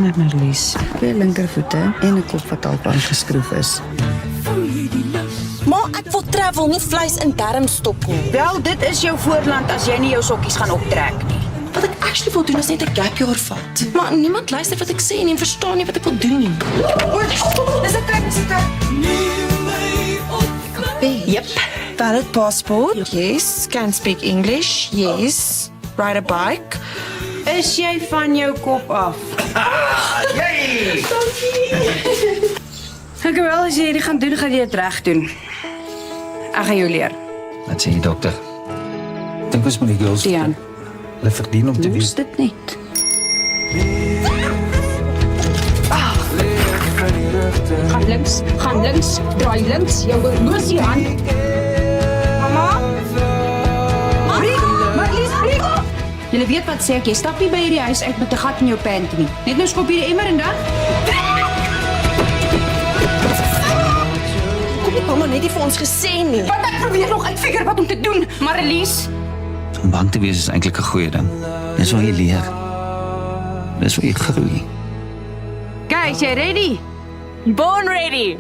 Met Marlies. 2 linkervoete en 'n kop wat half aangeskroef is. Maar ek wil travel, nie vleis in darm stop nie. Wel, dit is jou voorland as jy nie jou sokkies gaan optrek nie. Wat ek actually wil doen is net 'n gap year vat. Maar niemand luister wat ek sê nie en verstaan nie wat ek wil doen nie. Dis 'n kyk, dis 'n kyk. Yep. Valid passport. Yes. Can speak English. Yes. Ride a bike. Is jy van jou kop af? Yay! Ek wel as jy hierdie gaan doen, gaan jy dit reg doen. Ek gaan jou leer. Wat sê jy, dokter? Dink ons met die girls. Tiaan, Hulle verdien om te moes weet. dit net. Gaan links, draai links, jou horlosie aan. Mamma? Marlies, breek! Julle weet wat sê ek, jy stap nie by hierdie huis uit met 'n gat in jou pant nie. Net nou skop hierdie emmer en dan. Kom nie mamma net nie vir ons gesê nie. Wat ek probeer nog uitfigure wat om te doen, Marlies. Om bang te wees is eintlik 'n goeie ding. Dis waar jy leer. Dis waar jy groei. Guys, jy ready? Born ready.